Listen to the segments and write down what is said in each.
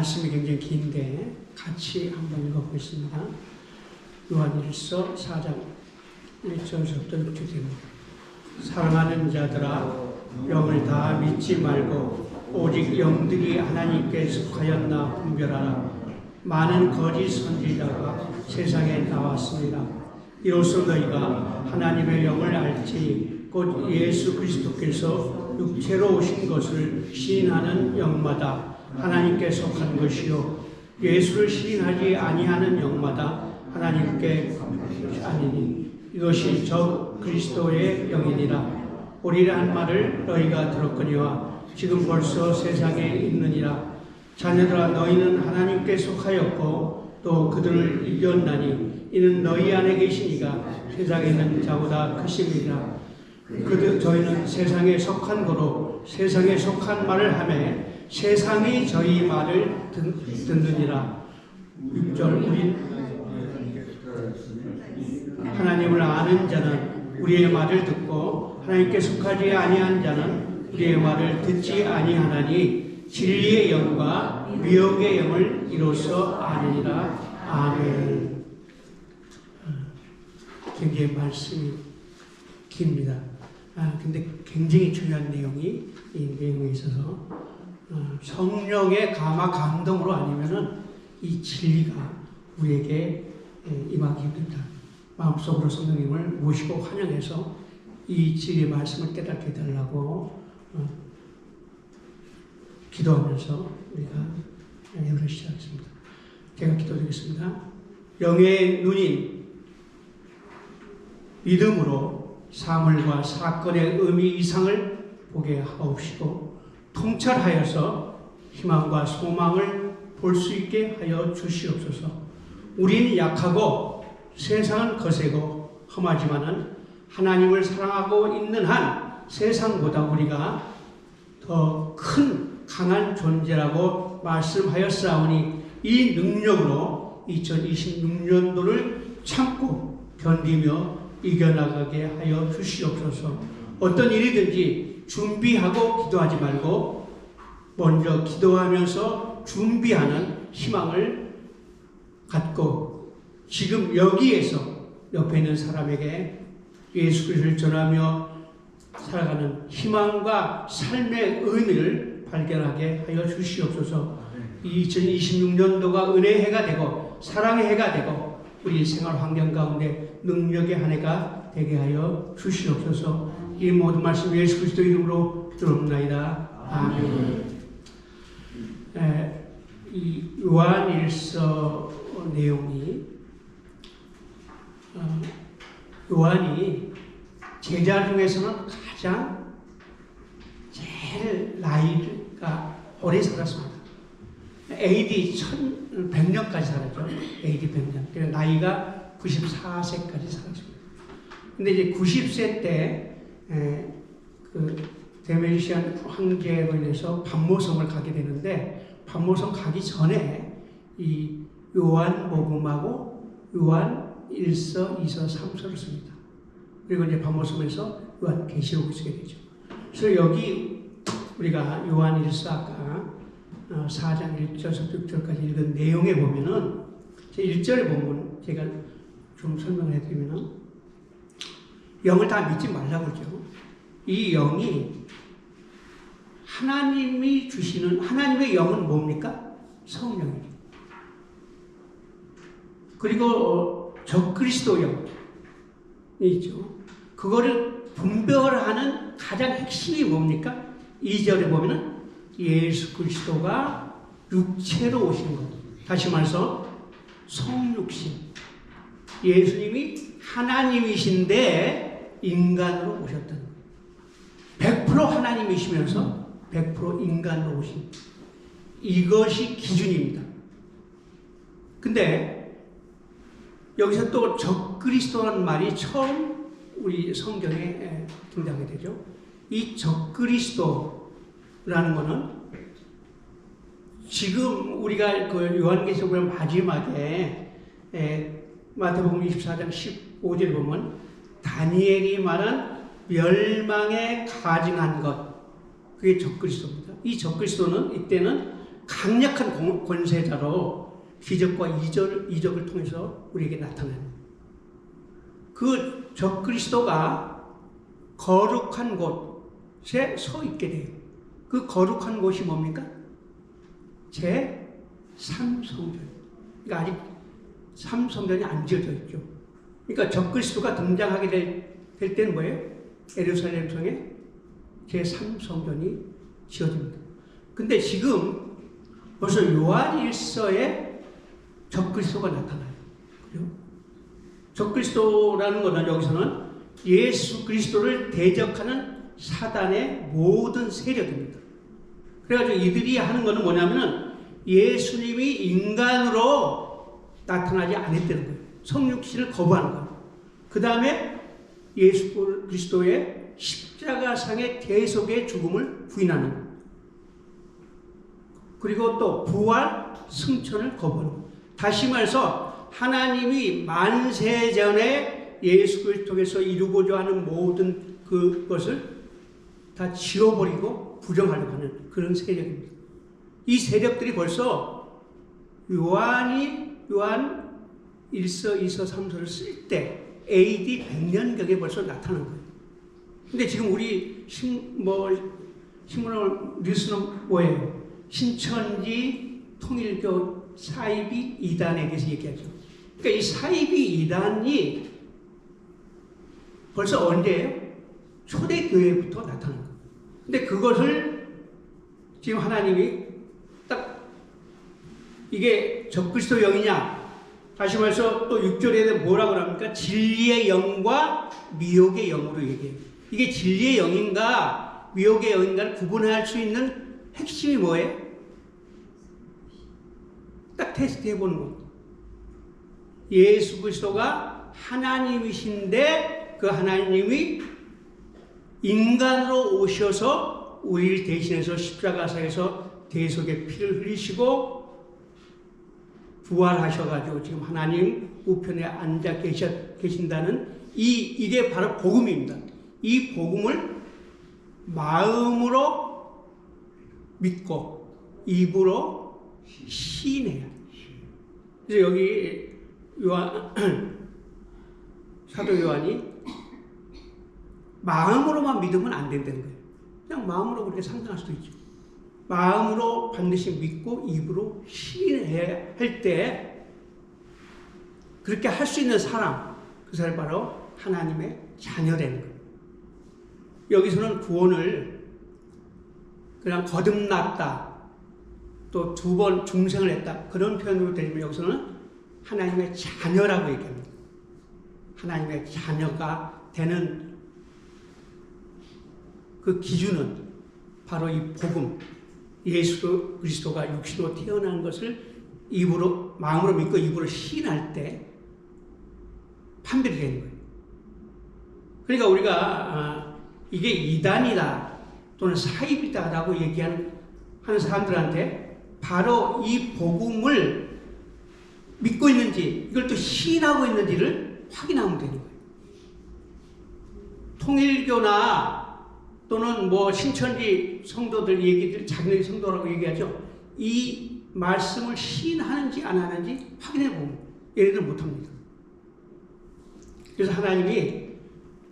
말씀이 굉장히 긴데 같이 한번 읽어보겠습니다. 요한일서 4장 1절부터 6절입니다. 사랑하는 자들아, 영을 다 믿지 말고 오직 영들이 하나님께 속하였나 분별하라. 많은 거짓 선지자가 세상에 나왔습니다. 이로써 너희가 하나님의 영을 알지 곧 예수 그리스도께서 육체로 오신 것을 시인하는 영마다 하나님께 속한 것이요 예수를 시인하지 아니하는 영마다 하나님께 아니니 이것이 저 그리스도의 영이니라. 오리라 한 말을 너희가 들었거니와 지금 벌써 세상에 있느니라. 자녀들아, 너희는 하나님께 속하였고 또 그들을 이겼나니 이는 너희 안에 계시니가 세상에 있는 자보다 크심이라. 저희는 세상에 속한 거로 세상에 속한 말을 하며 세상이 저희 말을 듣느니라. 6절 우리 하나님을 아는 자는 우리의 말을 듣고 하나님께 속하지 아니한 자는 우리의 말을 듣지 아니하나니 진리의 영과 미혹의 영을 이로써 아느니라. 아멘. 굉장히 말씀이 깁니다. 근데 굉장히 중요한 내용이 이 내용에 있어서 성령의 감화 감동으로 아니면은 이 진리가 우리에게 임하기 힘들다. 마음속으로 성령님을 모시고 환영해서 이 진리의 말씀을 깨닫게 해달라고 기도하면서 우리가 예배를 시작했습니다. 제가 기도드리겠습니다. 영의 눈인 믿음으로 사물과 사건의 의미 이상을 보게 하옵시고 통찰하여서 희망과 소망을 볼 수 있게 하여 주시옵소서. 우리는 약하고 세상은 거세고 험하지만은 하나님을 사랑하고 있는 한 세상보다 우리가 더 큰 강한 존재라고 말씀하였사오니 이 능력으로 2026년도를 참고 견디며 이겨나가게 하여 주시옵소서. 어떤 일이든지 준비하고 기도하지 말고 먼저 기도하면서 준비하는 희망을 갖고 지금 여기에서 옆에 있는 사람에게 예수 그리스도를 전하며 살아가는 희망과 삶의 의미를 발견하게 하여 주시옵소서. 2026년도가 은혜의 해가 되고 사랑의 해가 되고 우리 생활 환경 가운데 능력의 한 해가 되게 하여 주시옵소서. 이 모든 말씀 예수 그리스도 이름으로 드립나이다. 아멘. 이 요한일서 내용이 요한이 제자 중에서는 가장 제일 나이가 오래 살았습니다. AD 1100년까지 살았죠. AD 100년. 그래서 나이가 94세까지 살았습니다. 근데 이제 90세 때 그 데메시안 황제로 인해서 반모섬을 가게 되는데 반모섬 가기 전에 이 요한복음하고 요한일서, 2서, 3서를 씁니다. 그리고 이제 반모섬에서 요한계시록을 쓰게 되죠. 그래서 여기 우리가 요한일서 아까 4장 1절에서 6절까지 읽은 내용에 보면은 1절에 보면 제가 좀 설명을 해드리면은 영을 다 믿지 말라고 그러죠. 이 영이 하나님이 주시는 하나님의 영은 뭡니까? 성령이죠. 그리고 적그리스도 영이 있죠. 그거를 분별하는 가장 핵심이 뭡니까? 2절에 보면은 예수 그리스도가 육체로 오신 것. 다시 말해서 성육신. 예수님이 하나님이신데 인간으로 오셨던 것. 100% 하나님이시면서 100% 인간으로 오신 이것이 기준입니다. 근데 여기서 또 적그리스도라는 말이 처음 우리 성경에 등장하게 되죠. 이 적그리스도라는 것은 지금 우리가 그 요한계시록 마지막에 마태복음 24장 15절에 보면 다니엘이 말한 멸망에 가증한 것, 그게 적그리스도입니다. 이 적그리스도는 이때는 강력한 권세자로 기적과 이적을 통해서 우리에게 나타나는 그 적그리스도가 거룩한 곳에 서 있게 돼요. 그 거룩한 곳이 뭡니까? 제3성전. 그러니까 아직 3성전이 안 지어져 있죠. 그러니까 적그리스도가 등장하게 될 때는 뭐예요? 예루살렘 성에 제3성전이 지어집니다. 근데 지금 벌써 요한 1서에 적그리스도가 나타나요. 그래요? 적그리스도라는 것은 여기서는 예수 그리스도를 대적하는 사단의 모든 세력입니다. 그래가지고 이들이 하는 것은 뭐냐면은 예수님이 인간으로 나타나지 않았다는 거예요. 성육신을 거부하는 거예요. 그 다음에 예수 그리스도의 십자가상의 대속의 죽음을 부인하는 거예요. 그리고 또 부활, 승천을 거부하는 거예요. 다시 말해서 하나님이 만세전에 예수 그리스도를 통해서 이루고자 하는 모든 그것을 다 지워버리고 부정하려고 하는 그런 세력입니다. 이 세력들이 벌써 요한 1서, 2서, 3서를 쓸 때 AD 100년경에 벌써 나타난 거예요. 근데 지금 우리 신문을 뉴스는 뭐예요? 신천지 통일교 사이비 이단에 대해서 얘기하죠. 그러니까 이 사이비 이단이 벌써 언제예요? 초대교회부터 나타난 거예요. 근데 그것을 지금 하나님이 딱 이게 적그리스도 영이냐? 다시 말해서 또 6절에 뭐라고 합니까? 진리의 영과 미혹의 영으로 얘기해요. 이게 진리의 영인가 미혹의 영인가를 구분할 수 있는 핵심이 뭐예요? 딱 테스트 해보는 겁니다. 예수 그리스도가 하나님이신데 그 하나님이 인간으로 오셔서 우리를 대신해서 십자가상에서 대속의 피를 흘리시고 부활하셔가지고 지금 하나님 우편에 앉아 계신다는 이게 바로 복음입니다. 이 복음을 마음으로 믿고 입으로 시인해야 돼요. 그래서 여기 사도 요한이 마음으로만 믿으면 안 된다는 거예요. 그냥 마음으로 그렇게 상상할 수도 있죠. 마음으로 반드시 믿고 입으로 시인해야 할 때 그렇게 할 수 있는 사람, 그 사람이 바로 하나님의 자녀라는 거예요. 여기서는 구원을 그냥 거듭났다, 또 2번 중생을 했다, 그런 표현으로 들리면 여기서는 하나님의 자녀라고 얘기합니다. 하나님의 자녀가 되는 그 기준은 바로 이 복음, 예수 그리스도가 육신으로 태어난 것을 입으로, 마음으로 믿고 입으로 시인할 때 판별이 되는 거예요. 그러니까 우리가 이게 이단이다 또는 사입이다라고 얘기하는 사람들한테 바로 이 복음을 믿고 있는지 이걸 또 시인하고 있는지를 확인하면 되는 거예요. 통일교나 또는 신천지 성도들 얘기들 자기네 성도라고 얘기하죠. 이 말씀을 시인하는지 안 하는지 확인해 보면 얘네들 못합니다. 그래서 하나님이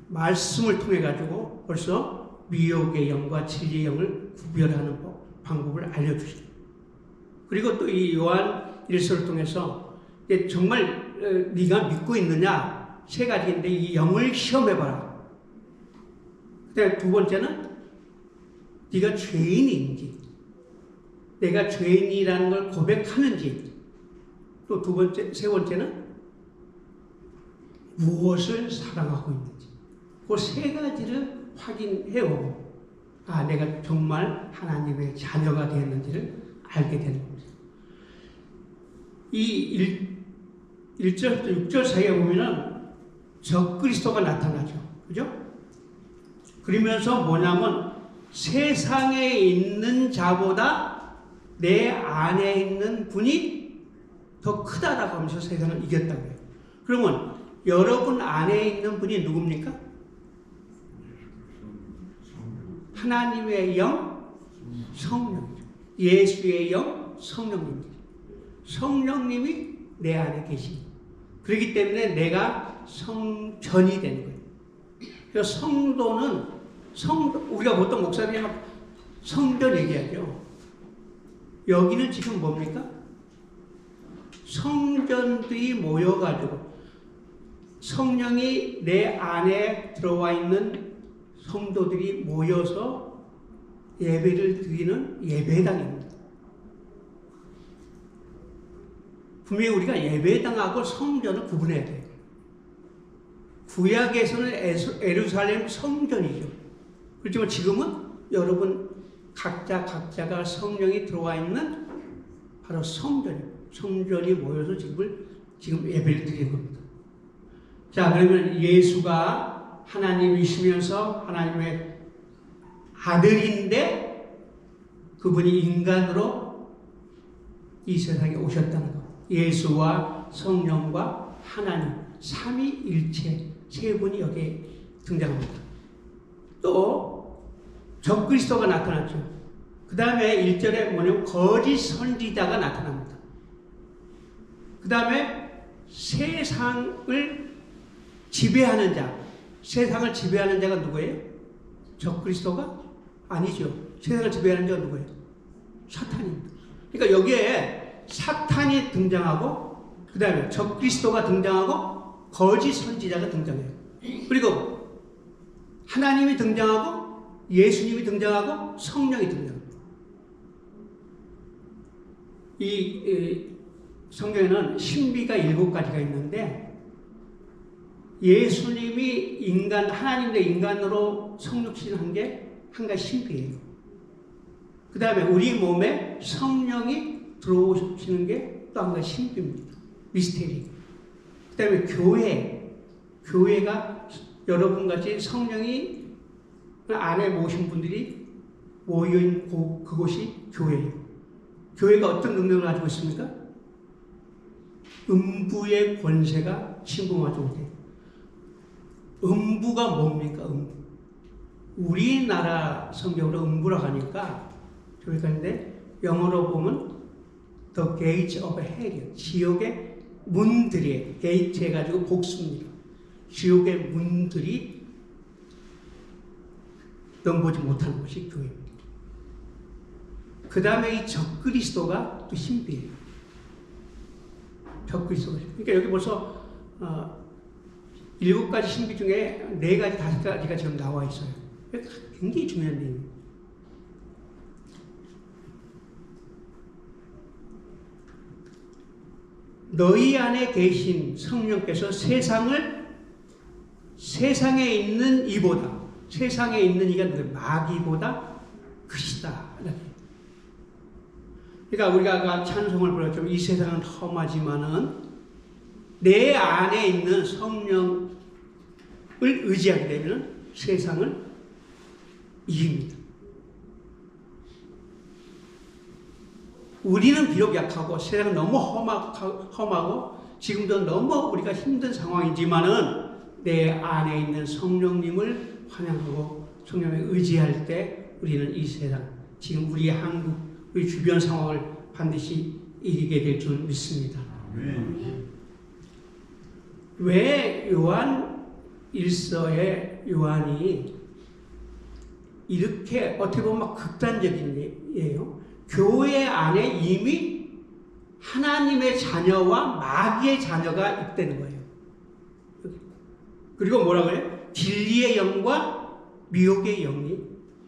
말씀을 통해 가지고 벌써 미혹의 영과 진리의 영을 구별하는 방법을 알려주시죠. 그리고 또 이 요한 1서를 통해서 정말 네가 믿고 있느냐 3가지인데 이 영을 시험해봐라. 그다음에 2번째는 네가 죄인인지, 내가 죄인이라는 걸 고백하는지, 또 3번째는 무엇을 사랑하고 있는지, 그 3가지를 확인해오고 내가 정말 하나님의 자녀가 되었는지를 알게 되는 겁니다. 이 1절부터 6절 사이에 보면은 적그리스도가 나타나죠. 그죠? 그러면서 뭐냐면 세상에 있는 자보다 내 안에 있는 분이 더 크다라고 하면서 세상을 이겼다고 해요. 그러면 여러분 안에 있는 분이 누굽니까? 하나님의 영, 성령이죠. 예수의 영, 성령님입니다. 성령님이 내 안에 계시. 그렇기 때문에 내가 성전이 되는 거예요. 그래서 성도는 우리가 보통 목사님이 성전 얘기하죠. 여기는 지금 뭡니까? 성전들이 모여가지고 성령이 내 안에 들어와 있는 성도들이 모여서 예배를 드리는 예배당입니다. 분명히 우리가 예배당하고 성전을 구분해야 돼요. 구약에서는 예루살렘 성전이죠. 그렇지만 지금은 여러분 각자가 성령이 들어와 있는 바로 성전이 모여서 지금 예배를 드리는 겁니다. 자, 그러면 예수가 하나님이시면서 하나님의 아들인데 그분이 인간으로 이 세상에 오셨다는 것. 예수와 성령과 하나님 삼위일체 세 분이 여기에 등장합니다. 또 적그리스도가 나타났죠. 그 다음에 1절에 뭐냐면 거짓 선지자가 나타납니다. 그 다음에 세상을 지배하는 자가 누구예요? 적그리스도가 아니죠. 세상을 지배하는 자가 누구예요? 사탄입니다. 그러니까 여기에 사탄이 등장하고 그 다음에 적그리스도가 등장하고 거짓 선지자가 등장해요. 그리고 하나님이 등장하고 예수님이 등장하고 성령이 등장합니다. 이 성경에는 신비가 7가지가 있는데 예수님이 하나님 대 인간으로 성육신한 게 한 가지 신비예요. 그 다음에 우리 몸에 성령이 들어오시는 게 또 한 가지 신비입니다. 미스테리. 그 다음에 교회가 여러분같이 성령이 안에 모신 분들이 모여있는 그곳이 교회예요. 교회가 어떤 능력을 가지고 있습니까? 음부의 권세가 침범하지 못해요. 음부가 뭡니까? 우리나라 성경으로 음부라고 하니까 저기가 있는데 영어로 보면 The Gates of Hell, 지옥의 문들이 게이트 해가지고 복수입니다. 지옥의 문들이 넘보지 못하는 것이 교회입니다. 그 다음에 이 적그리스도가 또 신비예요. 적그리스도가. 그러니까 여기 벌써 7가지 신비 중에 4가지, 5가지가 지금 나와 있어요. 굉장히 중요한 내용이에요. 너희 안에 계신 성령께서 세상에 있는 이보다, 세상에 있는 이가 누구예요? 마귀보다 크시다. 그러니까 우리가 아까 찬송을 불렀죠. 이 세상은 험하지만은 내 안에 있는 성령을 의지하게 되면 세상을 이깁니다. 우리는 비록 약하고 세상은 너무 험하고 지금도 너무 우리가 힘든 상황이지만은 내 안에 있는 성령님을 환영하고 성령에 의지할 때 우리는 이 세상, 지금 우리 한국, 우리 주변 상황을 반드시 이기게 될 줄 믿습니다. 왜 요한 1서의 요한이 이렇게 어떻게 보면 막 극단적인 예요. 교회 안에 이미 하나님의 자녀와 마귀의 자녀가 있다는 거예요. 그리고 뭐라 그래요? 진리의 영과 미혹의 영이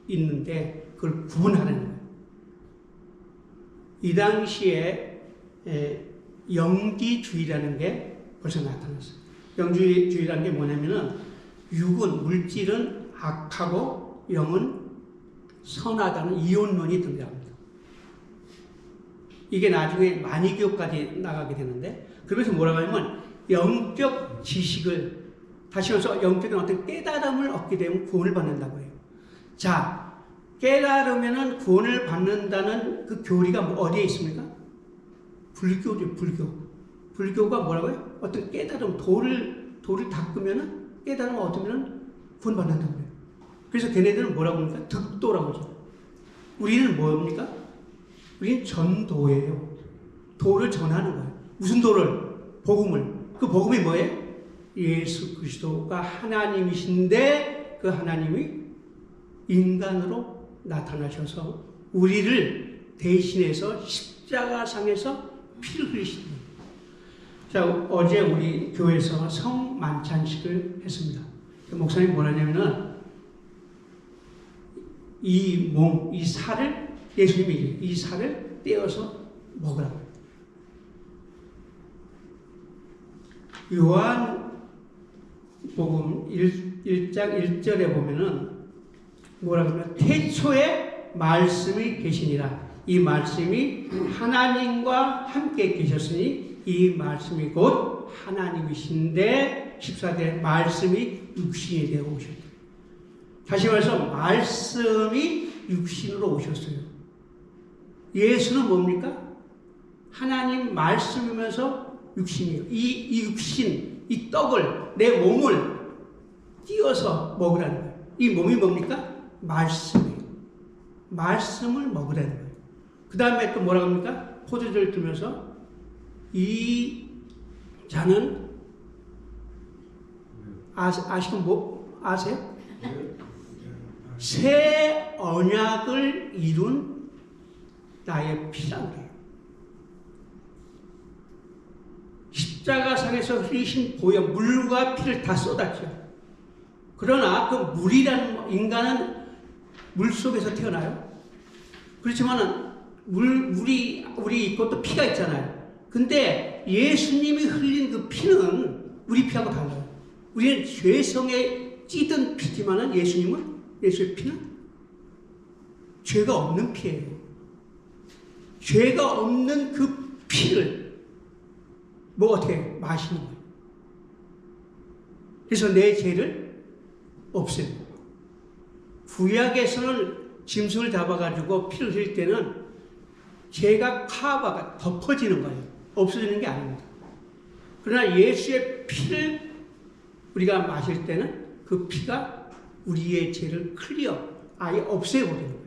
있는데 그걸 구분하는 거예요. 이 당시에 영지주의라는 게 벌써 나타났어요. 영지주의라는 게 뭐냐면은 육은, 물질은 악하고 영은 선하다는 이혼론이 등장합니다. 이게 나중에 만이교까지 나가게 되는데, 그러면서 뭐라고 하냐면 영적 지식을, 다시 말해서 영적인 어떤 깨달음을 얻게 되면 구원을 받는다고 해요. 자, 깨달으면은 구원을 받는다는 그 교리가 어디에 있습니까? 불교죠, 불교. 불교가 뭐라고요? 어떤 깨달음, 돌을 닦으면은 깨달음을 얻으면은 구원 받는다고 해요. 그래서 걔네들은 뭐라고 합니까? 득도라고 하죠. 우리는 뭡니까? 우린 전도예요. 도를 전하는 거예요. 무슨 도를? 복음을. 그 복음이 뭐예요? 예수 그리스도가 하나님이신데 그 하나님이 인간으로 나타나셔서 우리를 대신해서 십자가상에서 피를 흘리시는 거예요. 자, 어제 우리 교회에서 성만찬식을 했습니다. 목사님이 뭐라냐면은 이 몸, 이 살을 예수님이 이 살을 떼어서 먹으라고. 요한복음 1장 1절에 보면은 뭐라고 하면 태초에 말씀이 계시니라. 이 말씀이 하나님과 함께 계셨으니 이 말씀이 곧 하나님이신데 14대 말씀이 육신이 되어 오셨다. 다시 말해서 말씀이 육신으로 오셨어요. 예수는 뭡니까? 하나님 말씀이면서 육신이에요. 이 육신, 이 떡을, 내 몸을 띄어서 먹으라는 거예요. 이 몸이 뭡니까? 말씀이에요. 말씀을 먹으라는 거예요. 그 다음에 또 뭐라고 합니까? 포도주를 들면서 이 자는 아시는 뭐 아세요? 새 언약을 이룬 나의 피라는 거예요. 십자가상에서 흘리신 보혈, 물과 피를 다 쏟았죠. 그러나 그 물이라는 인간은 물 속에서 태어나요. 그렇지만은 물이 있고 또 피가 있잖아요. 근데 예수님이 흘린 그 피는 우리 피하고 달라요. 우리는 죄성에 찌든 피지만은 예수의 피는 죄가 없는 피예요. 죄가 없는 그 피를 어떻게 마시는 거예요. 그래서 내 죄를 없앱니다. 구약에서는 짐승을 잡아가지고 피를 흘릴 때는 죄가 카바가 덮어지는 거예요. 없어지는 게 아닙니다. 그러나 예수의 피를 우리가 마실 때는 그 피가 우리의 죄를 아예 없애버리는 거예요.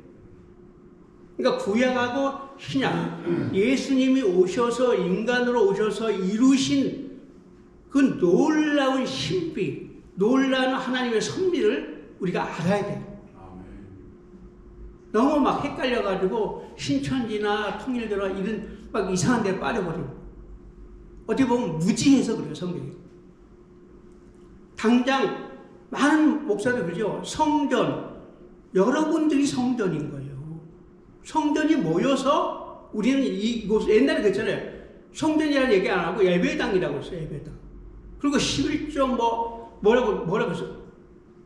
그러니까 구약하고 신약, 예수님이 오셔서 인간으로 오셔서 이루신 그 놀라운 신비, 놀라운 하나님의 섭리를 우리가 알아야 돼요. 너무 막 헷갈려가지고 신천지나 통일교나 이런 막 이상한 데 빠져버려요. 어떻게 보면 무지해서 그래요, 성경이. 당장 많은 목사들 그러죠. 성전, 여러분들이 성전인 거예요. 성전이 모여서 우리는 이곳 옛날에 그랬잖아요. 성전이라는 얘기 안 하고 예배당이라고 했어요. 예배당. 그리고 11조 뭐라고 했어요.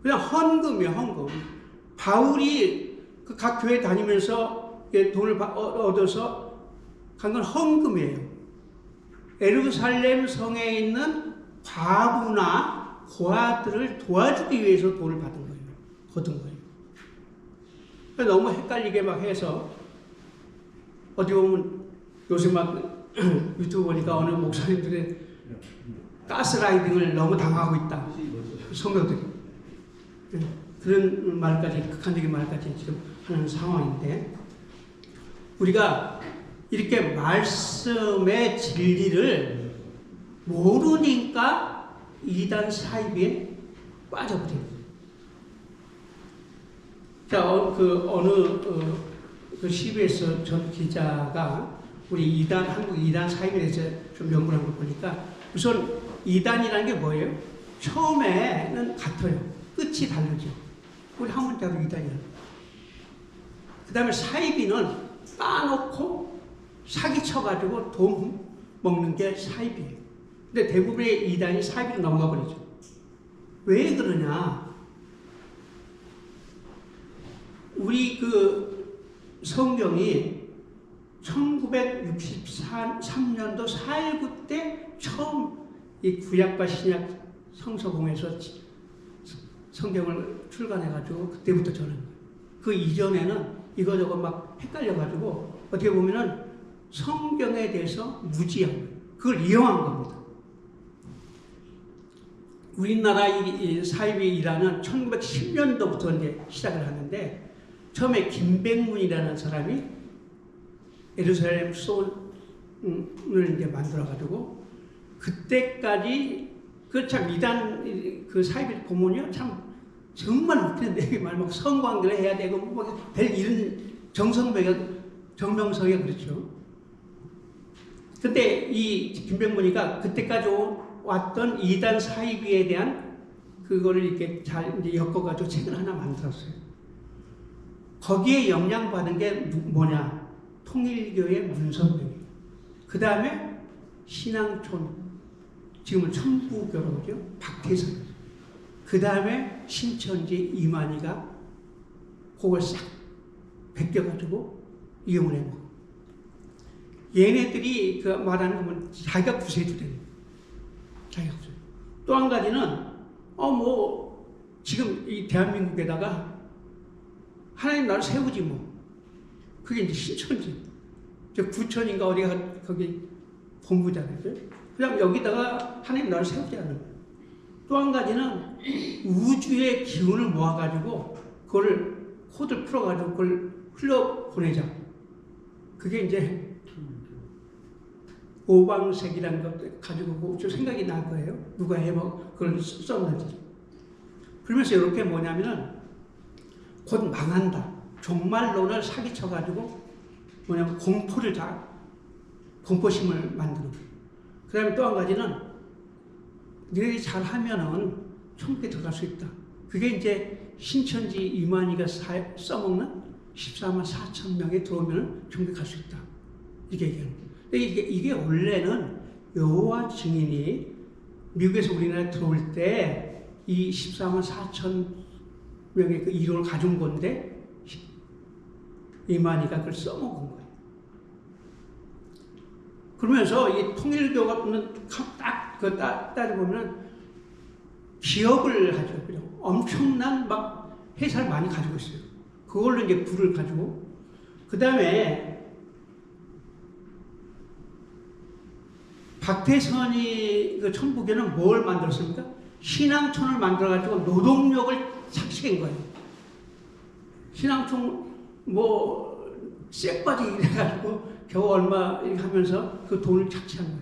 그냥 헌금이에요. 헌금. 바울이 각 교회 다니면서 돈을 얻어서 간 건 헌금이에요. 예루살렘 성에 있는 과부나 고아들을 도와주기 위해서 돈을 받은 거예요. 거둔 거예요. 너무 헷갈리게 막 해서 어디 보면 요새 막 유튜브 보니까 어느 목사님들의 가스라이딩을 너무 당하고 있다. 성도들이. 그런 말까지, 극한적인 말까지 지금 하는 상황인데, 우리가 이렇게 말씀의 진리를 모르니까 이단 사이비에 빠져버립니다. 자, 그 CBS 전 기자가 우리 한국 이단 사이비에 대해서 좀 연구를 한 걸 보니까 우선 이단이라는 게 뭐예요? 처음에는 같아요. 끝이 다르죠. 우리 한 문자로 이단이에요. 그 다음에 사이비는 까놓고 사기쳐가지고 돈 먹는 게 사이비예요. 근데 대부분의 이단이 사이비로 넘어가 버리죠. 왜 그러냐? 우리 그 성경이 1963년도 4.19 때 처음 이 구약과 신약 성서공에서 성경을 출간해가지고 그때부터 저는 그 이전에는 이거저거 막 헷갈려가지고 어떻게 보면은 성경에 대해서 무지한 거예요. 그걸 이용한 겁니다. 우리나라 이 사이비 이단은 1910년도부터 이제 시작을 하는데 처음에 김백문이라는 사람이 예루살렘 소원을 이제 만들어가지고 그때까지 그 참 이단 그 사이비 보면요 참 정말 웃기는데 막 성관계를 해야 되고 별 이런 정명석이 그렇죠. 근데 이 김병문이가 그때까지 왔던 이단 사이비에 대한 그거를 이렇게 잘 이제 엮어가지고 책을 하나 만들었어요. 거기에 영향받은 게 뭐냐? 통일교의 문선명이에요. 그 다음에 신앙촌, 지금은 천부교로죠. 박태선. 그 다음에 신천지 이만희가 그걸 싹 베껴가지고 이용을 해먹어. 얘네들이 그 말하는 거면 자기가 구세주래. 자기가 구세주. 또 한 가지는 지금 이 대한민국에다가 하나님 나라를 세우지 뭐. 그게 이제 신천지. 저 구천인가 어디가 거기 본부잖아요. 그냥 여기다가 하나님 나라를 세우지 않는 거예요. 또 한 가지는 우주의 기운을 모아가지고 그거를 코드를 풀어가지고 그걸 흘려보내자. 그게 이제 오방색이라는 것 가지고 좀 생각이 날 거예요. 누가 그걸 썼는지. 그러면서 이렇게 뭐냐면은 곧 망한다. 종말론을 사기쳐가지고 뭐냐면 공포심을 만드는 거예요. 그 다음에 또 한 가지는 너희들이 잘하면은 천국에 들어갈 수 있다. 그게 이제 신천지 이만희가 써먹는 14만 4천 명에 들어오면 천국에 갈 수 있다. 이렇게 얘기하는 거예요. 근데 이게 원래는 여호와 증인이 미국에서 우리나라에 들어올 때 이 14만 4천 명의 그 이론을 가져온 건데 이만희가 그걸 써먹은 거예요. 그러면서 이 통일교가 딱 따져보면 기업을 하죠. 그죠? 엄청난 막 회사를 많이 가지고 있어요. 그걸로 이제 부를 가지고. 그 다음에 박태선이 그 천부교는 뭘 만들었습니까? 신앙촌을 만들어가지고 노동력을 착취한 거예요. 신앙촌 쎄빠지 이래가지고 겨우 얼마 하면서 그 돈을 착취한 거예요.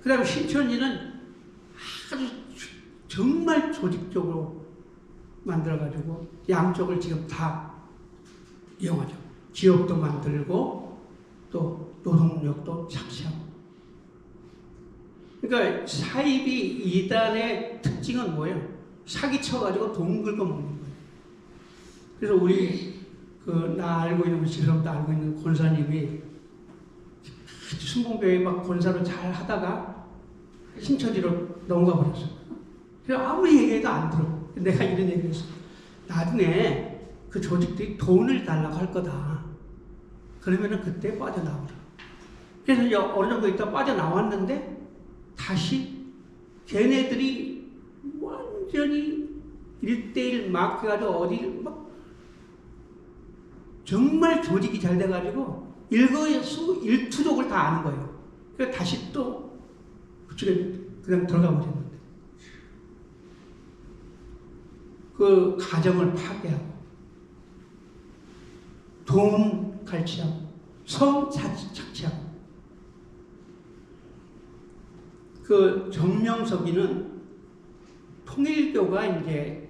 그 다음에 신천지는 아주 정말 조직적으로 만들어가지고 양쪽을 지금 다 이용하죠. 기업도 만들고 또 노동력도 착취하고. 그러니까 사이비 이단의 특징은 뭐예요? 사기쳐가지고 돈 긁어먹는 거예요. 그래서 우리 나 알고 있는 지금도 알고 있는 권사님이 순봉교회 막 권사로 잘 하다가 신천지로 넘어가 버렸어요. 그래서 아무리 얘기해도 안 들어. 내가 이런 얘기를 했어. 나중에 그 조직들이 돈을 달라고 할 거다. 그러면은 그때 빠져나오라. 그래서 이제 어느 정도 있다 빠져나왔는데 다시 걔네들이 완전히 1대1 막 해가지고 어디를 막 정말 조직이 잘 돼가지고 일투족을 다 아는 거예요. 그래서 다시 또 그쪽에 그냥 들어가 버렸는데 그 가정을 파괴하고 돈 갈취하고 성 착취하고. 그 정명석이는 통일교가 이제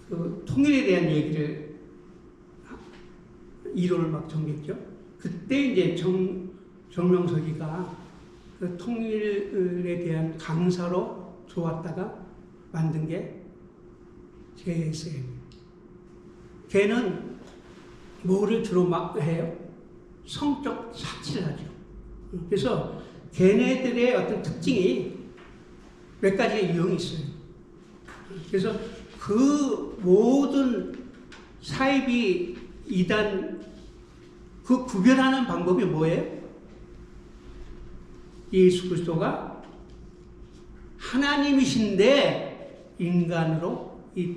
그 통일에 대한 얘기를 이론을 막 전개했죠. 그때 이제 정명석이가 그 통일에 대한 강사로 들어왔다가 만든 게 JSM. 걔는 뭐를 주로 막 해요? 성적 사치를 하죠. 그래서 걔네들의 어떤 특징이 몇 가지의 유형이 있어요. 그래서 그 모든 사이비 이단 그 구별하는 방법이 뭐예요? 예수 그리스도가 하나님이신데 인간으로 이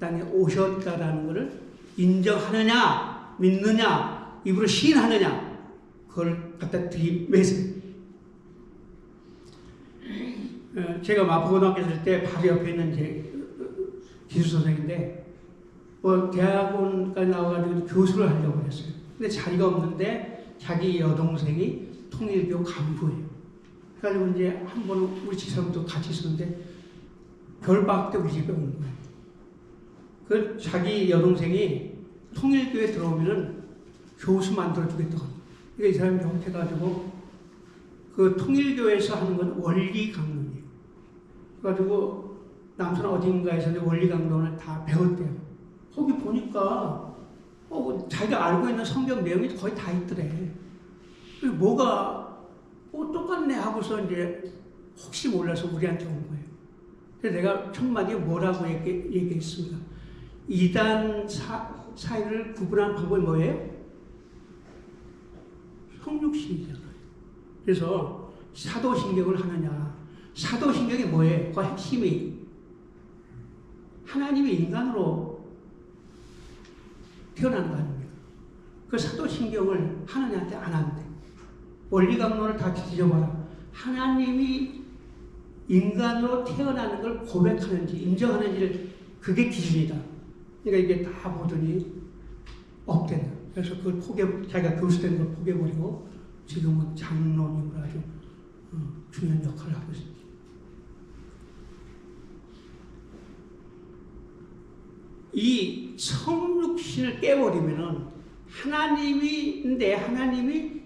땅에 오셨다라는 것을 인정하느냐, 믿느냐, 입으로 시인하느냐, 그걸 갖다 들이매세요. 제가 마포고등학교 있을 때 바로 옆에 있는 제 기술 선생인데 대학원까지 나와가지고 교수를 하려고 했어요. 근데 자리가 없는데 자기 여동생이 통일교 간부예요. 그래가지고 이제 한 번은 우리 집사람도 같이 있었는데 겨울방학 때 우리 집에 온 거예요. 그 자기 여동생이 통일교에 들어오면은 교수 만들어주겠다고. 그러니까 이 사람이 영태가지고 그 통일교에서 하는 건 원리 강론이에요. 그래가지고 남산 어딘가에서 원리 강론을 다 배웠대요. 거기 보니까 자기가 알고 있는 성경 내용이 거의 다 있더래. 뭐가 똑같네 하고서 이제 혹시 몰라서 우리한테 온 거예요. 그래서 내가 첫 마디에 뭐라고 얘기했습니다. 이단 사이를 구분하는 방법이 뭐예요? 성육신이잖아요. 그래서 사도신경을 하느냐. 사도신경이 뭐예요? 그 핵심이 하나님이 인간으로 태어난 거 아닙니까? 그 사도신경을 하느냐한테 안 한대. 원리강론을 다 뒤져봐라. 하나님이 인간으로 태어나는 걸 고백하는지 인정하는지를 그게 기준이다. 그러니까 이게 다 보더니 없대요. 그래서 그걸 자기가 교수된 걸 포기해버리고 지금은 장로님으로 아주 중요한 역할을 하고 있습니다. 이 성육신을 깨버리면은 하나님이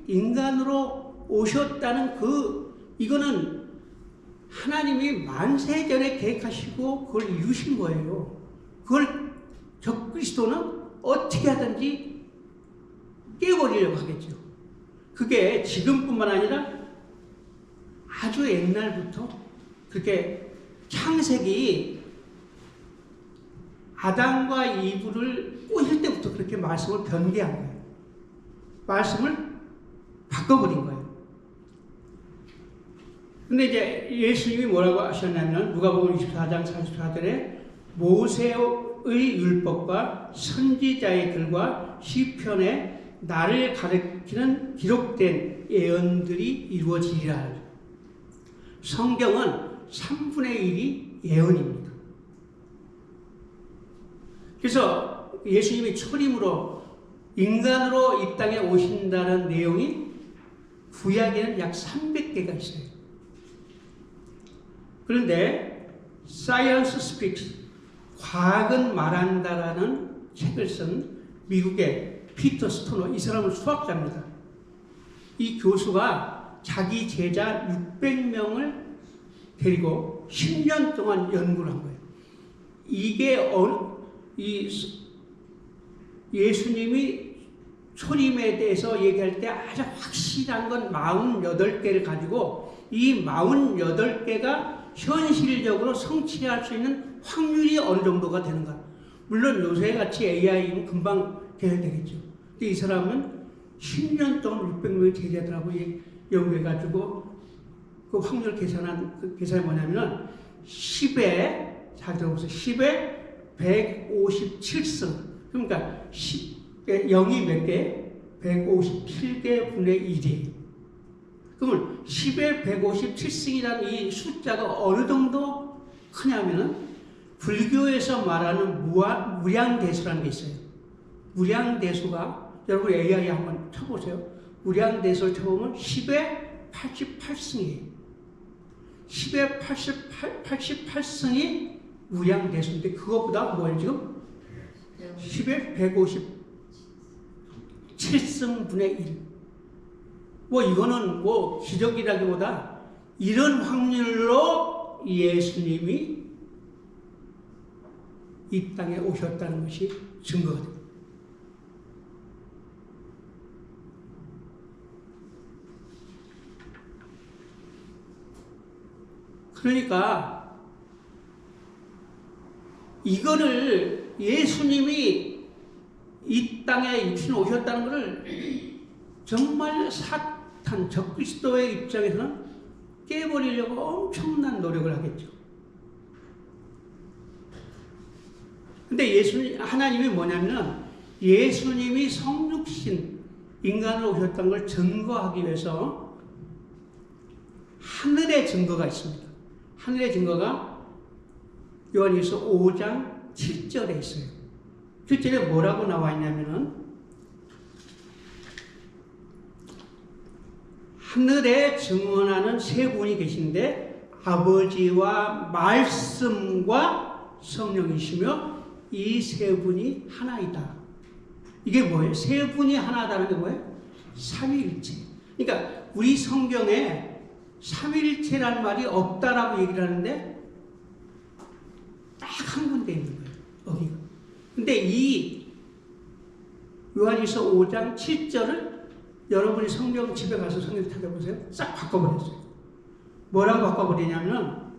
인간으로 오셨다는 이거는 하나님이 만세전에 계획하시고 그걸 이루신 거예요. 그걸 적그리스도는 어떻게 하든지 깨버리려고 하겠죠. 그게 지금뿐만 아니라 아주 옛날부터 그렇게 창세기 아담과 이브를 꼬실 때부터 그렇게 말씀을 변개한 거예요. 말씀을 바꿔버린 거예요. 근데 이제 예수님이 뭐라고 하셨냐면 누가복음 24장 44절에 모세의 율법과 선지자의 글과 시편에 나를 가리키는 기록된 예언들이 이루어지리라. 성경은 3분의 1이 예언입니다. 그래서 예수님이 초림으로 인간으로 이 땅에 오신다는 내용이 구약에는 약 300개가 있어요. 그런데 Science Speaks, 과학은 말한다라는 책을 쓴 미국의 피터 스토너, 이 사람은 수학자입니다. 이 교수가 자기 제자 600명을 데리고 10년 동안 연구를 한 거예요. 이게 예수님이 초림에 대해서 얘기할 때 아주 확실한 건 48개를 가지고 이 48개가 현실적으로 성취할 수 있는 확률이 어느 정도가 되는가. 물론 요새같이 AI는 금방 계획되겠죠. 근데 이 사람은 10년 동안 600명의 제자들하고 연구해가지고 그 확률 계산한 그 계산이 뭐냐면 10에 잘 들어보세요. 10에 157승. 그러니까 0이 몇 개? 157개 분의 1이에요. 그러면 10에 157승이라는 이 숫자가 어느 정도 크냐면은 불교에서 말하는 무량대수라는 게 있어요. 무량대수가 여러분 AI 한번 쳐보세요. 무량대수를 쳐보면 10에 88승이에요. 10에 88승이 무량대수인데 그것보다 뭐예요 지금? 10에 157승 분의 1. 이거는 기적이라기보다 이런 확률로 예수님이 이 땅에 오셨다는 것이 증거가 됩니다. 그러니까 이거를 예수님이 이 땅에 육신에 오셨다는 것을 정말 적그리스도의 입장에서는 깨버리려고 엄청난 노력을 하겠죠. 근데 하나님이 뭐냐면 예수님이 성육신 인간으로 오셨다는 걸 증거하기 위해서 하늘의 증거가 있습니다. 하늘의 증거가 요한일서 5장 7절에 있어요. 7절에 뭐라고 나와 있냐면은 하늘에 증언하는 세 분이 계신데 아버지와 말씀과 성령이시며 이 세 분이 하나이다. 이게 뭐예요? 세 분이 하나다는 게 뭐예요? 삼위일체. 그러니까 우리 성경에 삼위일체라는 말이 없다라고 얘기를 하는데 딱 한 군데 있는 거예요. 여기가. 근데 이 요한일서 5장 7절을 여러분이 성경 집에 가서 성경 찾아보세요. 싹 바꿔버렸어요. 뭐라고 바꿔버리냐면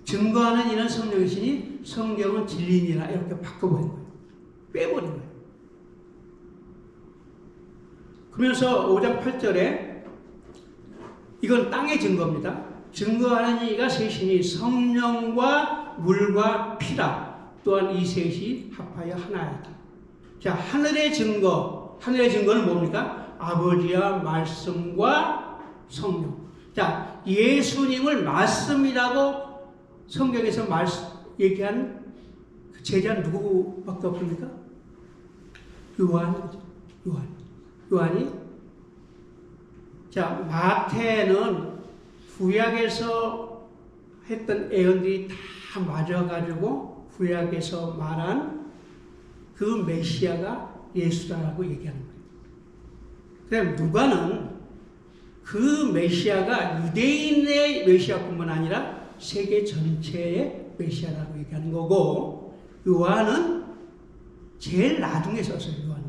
증거하는 이는 성령이시니 성경은 진리니라 이렇게 바꿔버린 거예요. 빼버린 거예요. 그러면서 5장 8절에 이건 땅의 증거입니다. 증거하는 이가 셋이니 성령과 물과 피라. 또한 이 셋이 합하여 하나이다. 자, 하늘의 증거는 뭡니까? 아버지와 말씀과 성령. 자, 예수님을 말씀이라고 성경에서 얘기한 제자는 누구밖에 없습니까? 요한이. 자, 마태는 구약에서 했던 예언들이 다 맞아가지고 구약에서 말한 그 메시아가 예수다라고 얘기하는 거예요. 그다음 누가는 그 메시아가 유대인의 메시아뿐만 아니라 세계 전체의 메시아라고 얘기하는 거고, 요한은 제일 나중에 썼어요. 요한이.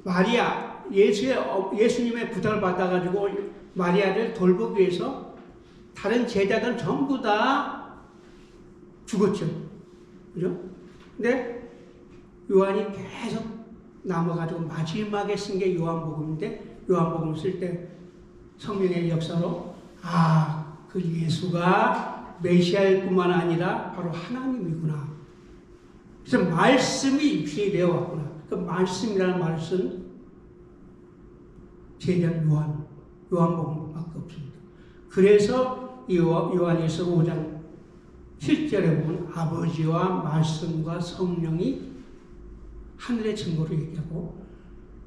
마리아, 예수님의 부탁을 받아가지고 마리아를 돌보기 위해서 다른 제자들은 전부 다 죽었죠. 그죠? 근데 요한이 계속 남아가지고 마지막에 쓴 게 요한복음인데, 요한복음 쓸 때 성령의 역사로 그 예수가 메시아일 뿐만 아니라 바로 하나님이구나. 그래서 말씀이 육신이 되어 왔구나. 그 말씀이라는 말을 쓴 제자는 요한복음밖에 없습니다. 그래서 요한일서 5장 7절에 보면 아버지와 말씀과 성령이 하늘의 증거로 얘기하고,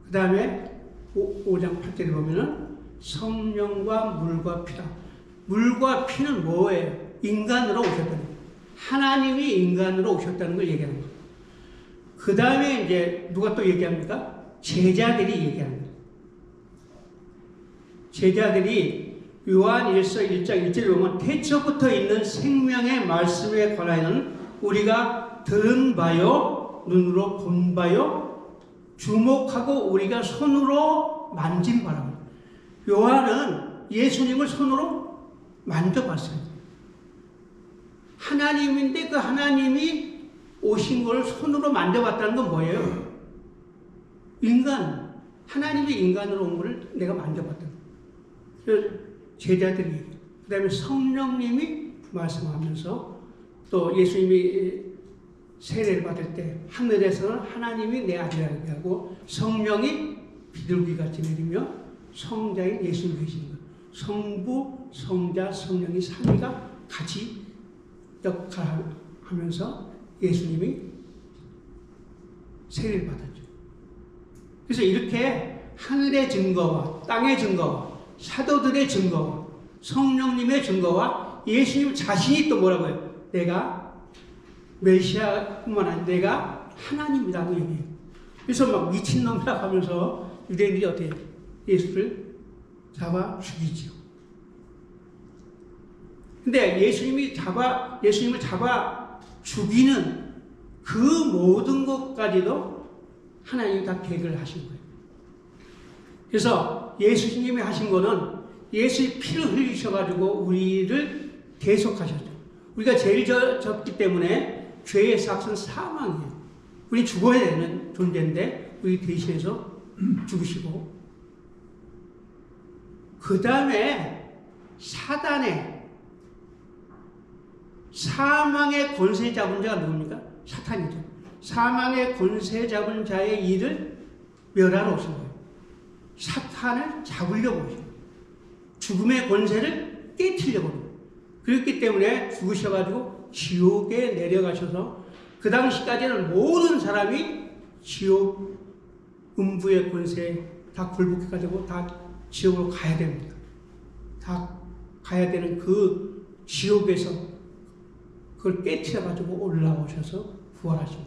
그 다음에 5장 8절에 보면은 성령과 물과 피다. 물과 피는 뭐예요? 인간으로 오셨다는 거예요. 하나님이 인간으로 오셨다는 걸 얘기하는 거예요. 그 다음에 이제 누가 또 얘기합니까? 제자들이 얘기합니다. 제자들이 요한일서 1장 1절에 보면 태초부터 있는 생명의 말씀에 관하여는 우리가 들은 바요, 눈으로 본 바요, 주목하고 우리가 손으로 만진 바랍니다. 요한은 예수님을 손으로 만져봤어요. 하나님인데 그 하나님이 오신 걸 손으로 만져봤다는 건 뭐예요? 하나님이 인간으로 온 걸 내가 만져봤다. 제자들이, 그 다음에 성령님이 말씀하면서, 또 예수님이 세례를 받을 때 하늘에서는 하나님이 내 아들이라고 하고 성령이 비둘기같이 내리며 성자인 예수님 계신 거예요. 성부, 성자, 성령이 삼위가 같이 역할하면서 예수님이 세례를 받았죠. 그래서 이렇게 하늘의 증거와 땅의 증거와 사도들의 증거와 성령님의 증거와 예수님 자신이 또 뭐라고 해요? 내가 메시아뿐만 아니라 내가 하나님이라고 얘기해요. 그래서 막 미친놈이라고 하면서 유대인들이 어떻게 해요? 예수를 잡아 죽이죠. 근데 예수님을 잡아 죽이는 그 모든 것까지도 하나님이 다 계획을 하신 거예요. 그래서 예수님이 하신 거는 예수의 피를 흘리셔가지고 우리를 대속하셨죠. 우리가 죄를 졌기 때문에 죄의 삭은 사망이에요. 우리 죽어야 되는 존재인데 우리 대신해서 죽으시고, 그 다음에 사망의 권세 잡은 자가 누굽니까? 사탄이죠. 사망의 권세 잡은 자의 일을 멸하러 오신 거예요. 사탄을 잡으려고 오신 거예요. 죽음의 권세를 깨트리려고 오신 거예요. 그렇기 때문에 죽으셔가지고 지옥에 내려가셔서 그 당시까지는 모든 사람이 지옥 음부의 권세 다 굴복해가지고 다 지옥으로 가야 됩니다. 다 가야 되는 그 지옥에서 그걸 깨트려가지고 올라오셔서 부활하신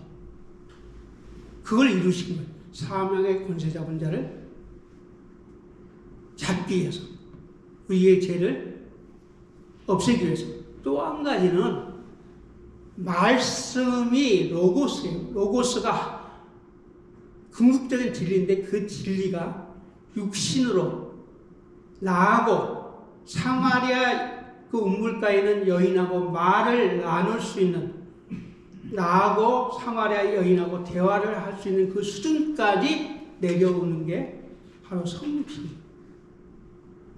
그걸 이루신 거예요. 사망의 권세 잡은 자를 잡기 위해서, 우리의 죄를 없애기 위해서. 또 한 가지는 말씀이 로고스예요. 로고스가 궁극적인 진리인데 그 진리가 육신으로 나하고 사마리아 그 우물가에 있는 여인하고 말을 나눌 수 있는, 나하고 사마리아 여인하고 대화를 할 수 있는 그 수준까지 내려오는 게 바로 성령이에요.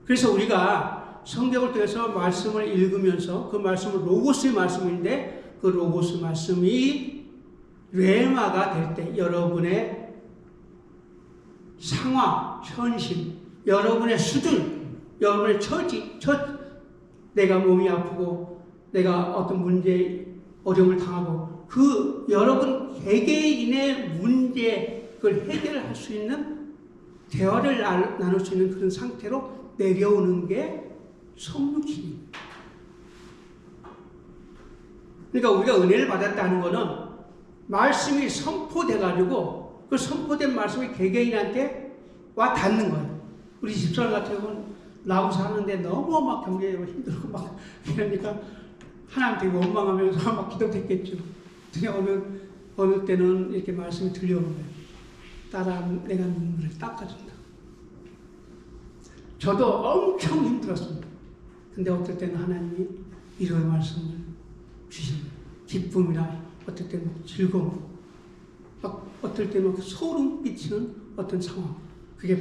그래서 우리가 성경을 통해서 말씀을 읽으면서 그 말씀은 로고스의 말씀인데 그 로고스 말씀이 레마가 될 때 여러분의 상황, 현실, 여러분의 수준, 여러분의 처지, 내가 몸이 아프고 내가 어떤 문제, 어려움을 당하고 그 여러분 개개인의 문제 그걸 해결할 수 있는 대화를 나눌 수 있는 그런 상태로 내려오는 게 성육신입니다. 그러니까 우리가 은혜를 받았다는 것은 말씀이 선포돼가지고 그 선포된 말씀이 개개인한테 와 닿는 거예요. 우리 집사람 같은 경우는 나하고 사는데 너무 막 경제적으로 힘들고 막 이러니까 하나님께 원망하면서 막 기도했겠죠. 어느 때는 이렇게 말씀이 들려오는 거예요. 딸아, 내가 눈물을 닦아준다. 저도 엄청 힘들었습니다. 근데 어떨 때는 하나님이 위로의 말씀을 주십니다. 기쁨이나 어떨 때는 즐거움, 어떨 때는 소름 끼치는 어떤 상황. 그게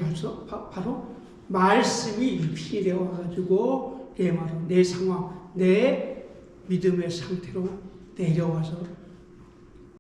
바로 말씀이 육신이 되어가지고 내 상황, 내 믿음의 상태로 내려와서